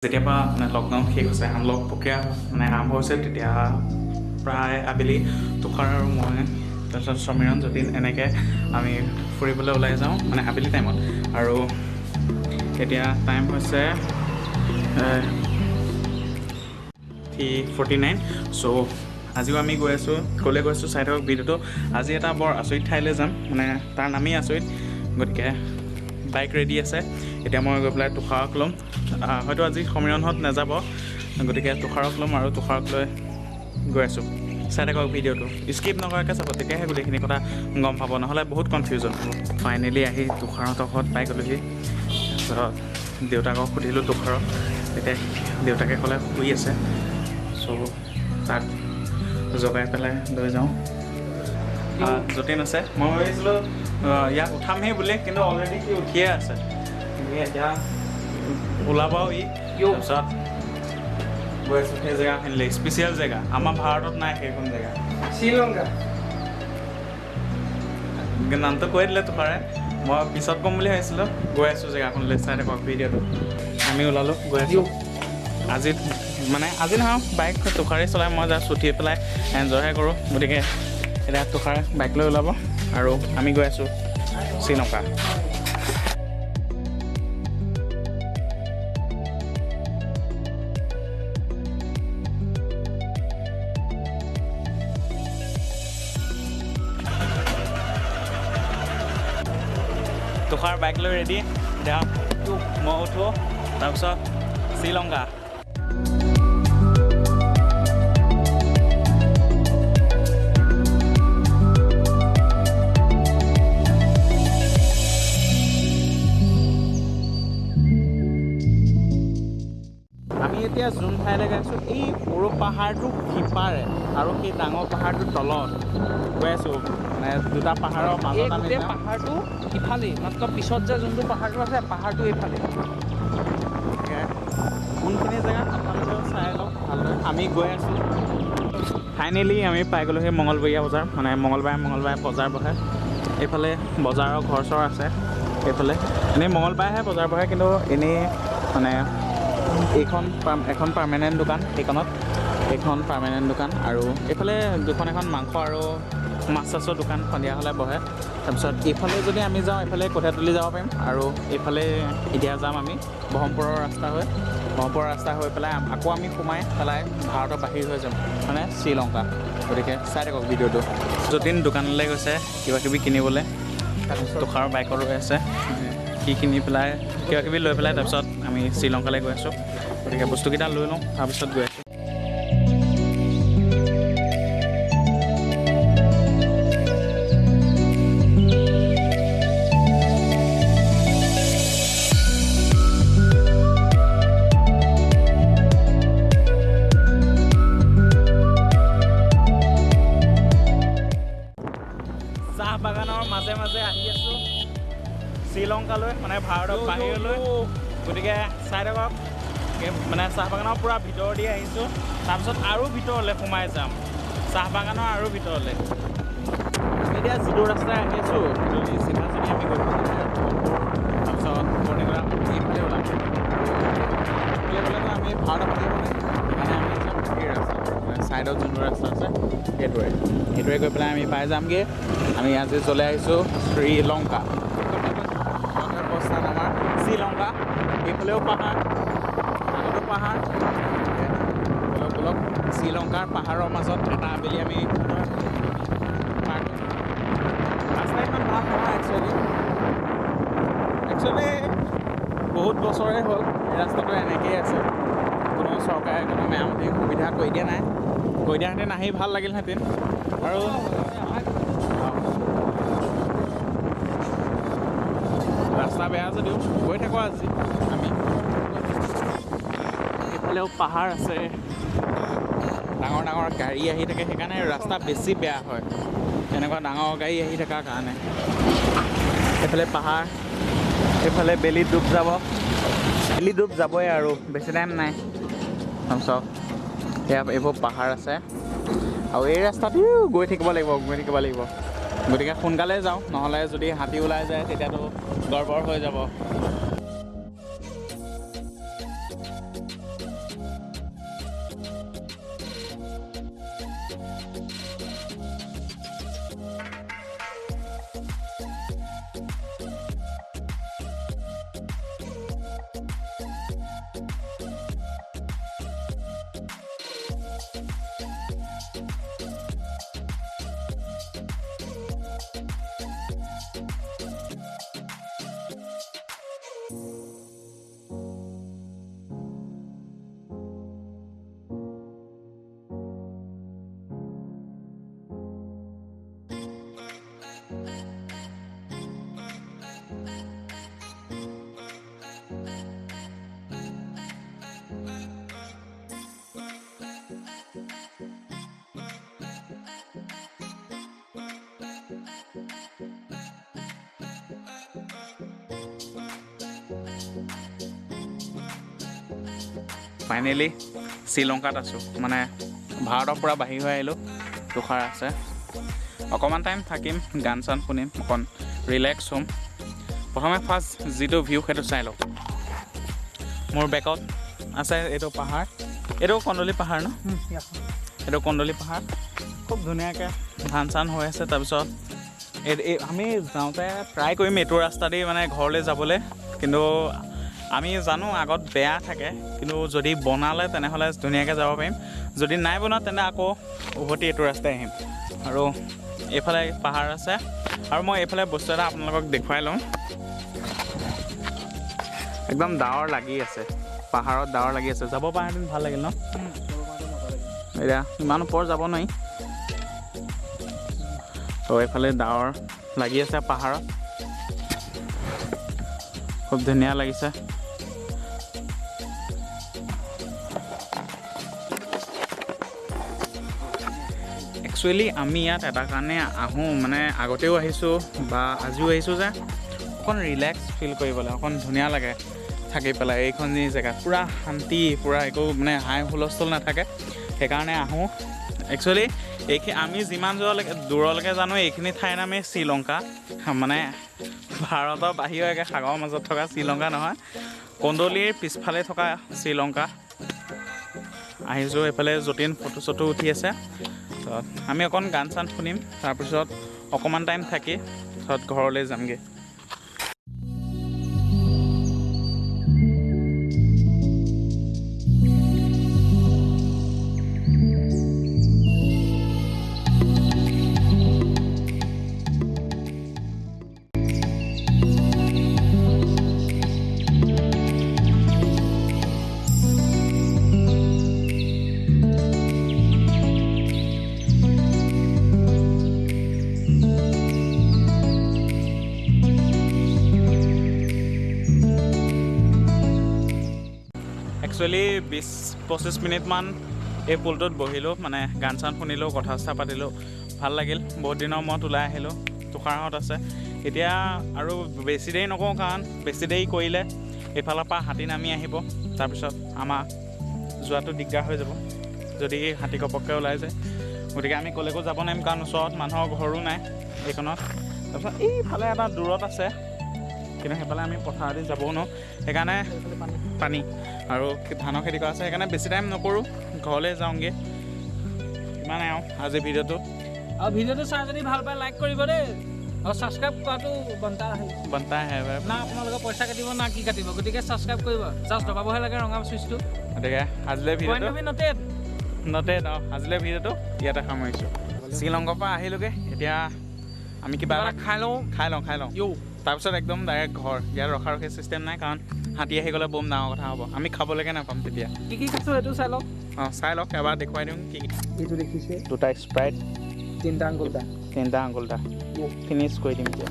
যেতিয়া পৰা মানে লকডাউন শেষ হৈছে আনলক প্ৰক্ৰিয়া মানে আৰম্ভ হৈছে তেতিয়া প্ৰায় আবেলি তুষাৰ আৰু মই তাৰপিছত সমীৰণ যতীন এনেকৈ আমি ফুৰিবলৈ ওলাই যাওঁ মানে আবেলি টাইমত আৰু এতিয়া টাইম হৈছে 3:49 চ' আজিও আমি গৈ আছোঁ ক'লৈ গৈ আছোঁ চাই থাকক ভিডিঅ'টো। আজি এটা বৰ আচৰিত ঠাইলৈ যাম মানে তাৰ নামেই আচৰিত, গতিকে বাইক ৰেডি আছে। এতিয়া মই গৈ পেলাই তুষাৰক ল'ম, হয়তো আজি সমীৰণহঁত নাযাব, গতিকে তুষাৰক ল'ম আৰু তুষাৰক লৈ গৈ আছোঁ। চাই থাকক ভিডিঅ'টো, স্কিপ নকৰাকৈ চাব, তেতিয়াহে গোটেইখিনি কথা গম পাব, নহ'লে বহুত কনফিউজন হ'ব। ফাইনেলি আহি তুষাৰহঁতৰ ঘৰত পাই গ'লোহি। তাৰপিছত দেউতাকক সুধিলোঁ তুষাৰক, তেতিয়া দেউতাকে ক'লে শুই আছে, চ' তাক জগাই পেলাই লৈ যাওঁ। যতীন আছে, মই ভাবিছিলোঁ ইয়াক উঠামহি বুলি, কিন্তু অলৰেডি সি উঠিয়ে আছে। এতিয়া ওলাব ই, তাৰপিছত গৈ আছোঁ সেই জেগাখিনিলৈ, স্পেচিয়েল জেগা, আমাৰ ভাৰতত নাই সেইখন জেগা, শ্ৰীলংকা। নামটো কৈ দিলে তুষাৰে, মই পিছত ক'ম বুলি ভাবিছিলোঁ। গৈ আছোঁ জেগাখনলৈ, চাই থাকক ভিডিঅ'টো। আমি ওলালোঁ, গৈ আছোঁ। আজি নহয়, বাইক তুষাৰে চলাই, মই জাষ্ট উঠি পেলাই এনজয়হে কৰোঁ। গতিকে এতিয়া তুষাৰে বাইক লৈ ওলাব আৰু আমি গৈ আছোঁ শ্ৰীলংকা। তুষাৰ বাইক লৈ ৰেডি, এতিয়া মই উঠোঁ, তাৰপিছত শ্ৰীলংকা। আমি এতিয়া যোন ঠাইলৈ গৈছোঁ এই সৰু পাহাৰটোৰ সিপাৰে আৰু সেই ডাঙৰ পাহাৰটোৰ তলত গৈ আছোঁ, মানে দুটা পাহাৰৰ মাজত আমি যাম। পাহাৰটো ইফালেই, মাত্ৰ পিছত যে যোনটো পাহাৰটো আছে পাহাৰটো এইফালে। কোনখিনি জেগাত আপোনালোকেও চাই লওক ভালদৰে। আমি গৈ আছোঁ, ফাইনেলি আমি পাই গ'লোঁ সেই মঙলবৰীয়া বজাৰ, মানে মঙলবাৰে বজাৰ বহে। এইফালে বজাৰৰ ঘৰ চৰ আছে, এইফালে এনেই মঙলবাৰেহে বজাৰ বহে, কিন্তু এনেই মানে এখন পাৰ্মানেণ্ট দোকান, এইখন পাৰ্মানেণ্ট দোকান, আৰু এইফালে এখন মাংস আৰু মাছ চাছৰ দোকান সন্ধিয়া হ'লে বহে। তাৰপিছত এইফালে যদি আমি যাওঁ, এইফালে কঠীয়াতলি যাব পাৰিম, আৰু এইফালে এতিয়া যাম আমি ব্ৰহ্মপুৰৰ ৰাস্তা হৈ পেলাই আকৌ আমি সোমাই পেলাই ভাৰতৰ বাহিৰ হৈ যাম, মানে শ্ৰীলংকা। গতিকে চাই থাকক ভিডিঅ'টো। যতীন দোকানলৈ গৈছে কিবা কিবি কিনিবলৈ, তুষাৰৰ বাইকৰ ৰৈ আছে, সি কিনি পেলাই কিবা কিবি লৈ পেলাই তাৰপিছত আমি শ্ৰীলংকালৈ গৈ আছোঁ। গতিকে বস্তুকেইটা লৈ লওঁ, তাৰপিছত গৈ আছোঁ। চাহ বাগানৰ মাজে মাজে আহি আছোঁ শ্ৰীলংকালৈ, মানে ভাৰতৰ বাহিৰলৈ। গতিকে চাই থাকক, মানে চাহ বাগানৰ পূৰা ভিতৰ দি আহিছোঁ, তাৰপিছত আৰু ভিতৰলৈ সোমাই যাম, চাহ বাগানৰ আৰু ভিতৰলৈ। এতিয়া যিটো ৰাস্তাই আহি আছোঁ যদি চিধা চিধি আমি গৈ থাকোঁ, তাৰপিছত বৰ্ণিগৰা এইফালে ওলাম। এইফালে গ'লে আমি ভাৰতৰ বাহিৰ হ'লে মানে আমি যাম সেই ৰাস্তা, ছাইডত যোনটো ৰাস্তা আছে সেইটোৱে গৈ পেলাই আমি পাই যামগৈ। আমি আজি চলাই আহিছোঁ শ্ৰীলংকা, গন্তব্যস্থান আমাৰ শ্ৰীলংকা। এইফালেও পাহাৰ, আগতো পাহাৰ, বলক শ্ৰীলংকাৰ পাহাৰৰ মাজত এটা আবেলি আমি ৰাস্তা ইমান ভাল নহয় একচুৱেলি বহুত বছৰে হ'ল এই ৰাস্তাটো এনেকৈয়ে আছে, কোনো চৰকাৰে কোনো মেৰামতি সুবিধা কৰি দিয়া নাই। কৰি দিয়াহেঁতেন আহি ভাল লাগিলহেঁতেন। আৰু ৰাস্তা বেয়া যদিও গৈ থাকোঁ আজি আমি। এইফালেও পাহাৰ আছে, ডাঙৰ ডাঙৰ গাড়ী আহি থাকে, সেইকাৰণে ৰাস্তা বেছি বেয়া হয়, এনেকুৱা ডাঙৰ গাড়ী আহি থকাৰ কাৰণে। এইফালে পাহাৰ, এইফালে বেলি ডুব যাবই আৰু বেছি টাইম নাই। তাৰপিছত এয়া এইবোৰ পাহাৰ আছে, আৰু এই ৰাস্তাটো গৈ থাকিব লাগিব। গতিকে সোনকালে যাওঁ, নহ'লে যদি হাতী ওলাই যায় তেতিয়াতো গড়বড় হৈ যাব। ফাইনেলি শ্ৰীলংকাত আছোঁ মানে ভাৰতৰ পৰা বাহিৰ হৈ আহিলোঁ তুষাৰ আছে অকণমান টাইম থাকিম গান চান শুনিম অকণ ৰিলেক্স হ'ম প্ৰথমে ফাৰ্ষ্ট যিটো ভিউ সেইটো চাই লওঁ মোৰ বেকত আছে এইটো পাহাৰ এইটো কন্দলি পাহাৰ ন এইটো কন্দলি পাহাৰ খুব ধুনীয়াকৈ ধান চান হৈ আছে তাৰপিছত আমি যাওঁতে ট্ৰাই কৰিম এইটো ৰাস্তা দি মানে ঘৰলৈ যাবলৈ কিন্তু আমি জানো আগত বেয়া থাকে কিন্তু যদি বনালে তেনেহ'লে ধুনীয়াকৈ যাব পাৰিম যদি নাই বনোৱা তেনে আকৌ উভতি এইটো ৰাস্তাই আহিম আৰু এইফালে পাহাৰ আছে আৰু মই এইফালে বস্তু এটা আপোনালোকক দেখুৱাই লওঁ একদম ডাৱৰ লাগি আছে পাহাৰত ডাৱৰ লাগি আছে যাব পাৰেহেঁতেন ভাল লাগিল ন এতিয়া ইমান ওপৰ যাব নোৱাৰি তো এইফালে ডাৱৰ লাগি আছে পাহাৰত খুব ধুনীয়া লাগিছে একচুৱেলি আমি ইয়াত এটা কাৰণে আহোঁ মানে আগতেও আহিছোঁ বা আজিও আহিছোঁ যে অকণ ৰিলেক্স ফিল কৰিবলৈ অকণ ধুনীয়া লাগে থাকি পেলাই এইখন জেগাত পূৰা শান্তি পূৰা একো মানে হাই হুলস্থুল নাথাকে সেইকাৰণে আহোঁ একচুৱেলি এইখিনি আমি যিমান দূৰলৈকে জানো এইখিনি ঠাইৰ নামেই শ্ৰীলংকা মানে ভাৰতৰ বাহিৰলৈকে সাগৰৰ মাজত থকা শ্ৰীলংকা নহয় কন্দলিৰ পিছফালে থকা শ্ৰীলংকা আহিছোঁ এইফালে যতীন ফটো চটো উঠি আছে আমি অকণ গান চান শুনিম তাৰপিছত অকণমান টাইম থাকি তাৰপিছত ঘৰলৈ যামগৈ একচুৱেলি 20-25 মিনিটমান এই পুলটোত বহিলোঁ মানে গান চান শুনিলোঁ কথা চথা পাতিলোঁ ভাল লাগিল বহুত দিনৰ মূৰত ওলাই আহিলোঁ তুষাৰহঁত আছে এতিয়া আৰু বেছি দেৰি নকওঁ কাৰণ বেছি দেৰি কৰিলে এইফালৰ পৰা হাতী নামি আহিব তাৰপিছত আমাৰ যোৱাটো দিগদাৰ হৈ যাব যদি হাতী ঘপককৈ ওলাই যায় গতিকে আমি ক'লৈকো যাব নোৱাৰিম কাৰণ ওচৰত মানুহৰ ঘৰো নাই এইখনত তাৰপিছত এইফালে এটা দূৰত আছে কিন্তু সেইফালে আমি পথাৰেদি যাবও নোৱাৰোঁ সেইকাৰণে পানী আৰু ধানৰ খেতি কৰা আছে সেইকাৰণে বেছি টাইম নকৰোঁ ঘৰলৈ যাওঁগৈ ইমানে আৰু আজি ভিডিঅ'টো আৰু ভিডিঅ'টো চাই যদি ভাল পায় লাইক কৰিব দেই আৰু ছাবস্ক্ৰাইব কৰাটো বন্তা আহে না আপোনালোকে পইচা কাটিব না কি কাটিব গতিকে ছাবস্ক্ৰাইব কৰিব জাষ্ট দবাবহে লাগে ৰঙা চুইচটো গতিকে আজিলৈ ভিডিঅ'টো আজিলৈ ভিডিঅ'টো ইয়াতে সামৰিছোঁ শ্ৰীলংকাৰ পৰা আহিলোগৈ এতিয়া আমি কিবা এটা খাই লওঁ তাৰপিছত একদম ডাইৰেক্ট ঘৰ ইয়াত ৰখা চিষ্টেম নাই কাৰণ হাতী আহি গ'লে বম ডাঙৰ কথা হ'ব আমি খাবলৈকে নাপাম তেতিয়া কি খাইছোঁ সেইটো চাই লওক চাই লওক এবাৰ দেখুৱাই দিওঁ কি এইটো দেখিছে 2টা স্প্ৰাইট 3টা আঙুলটা ফিনিছ কৰি দিম এতিয়া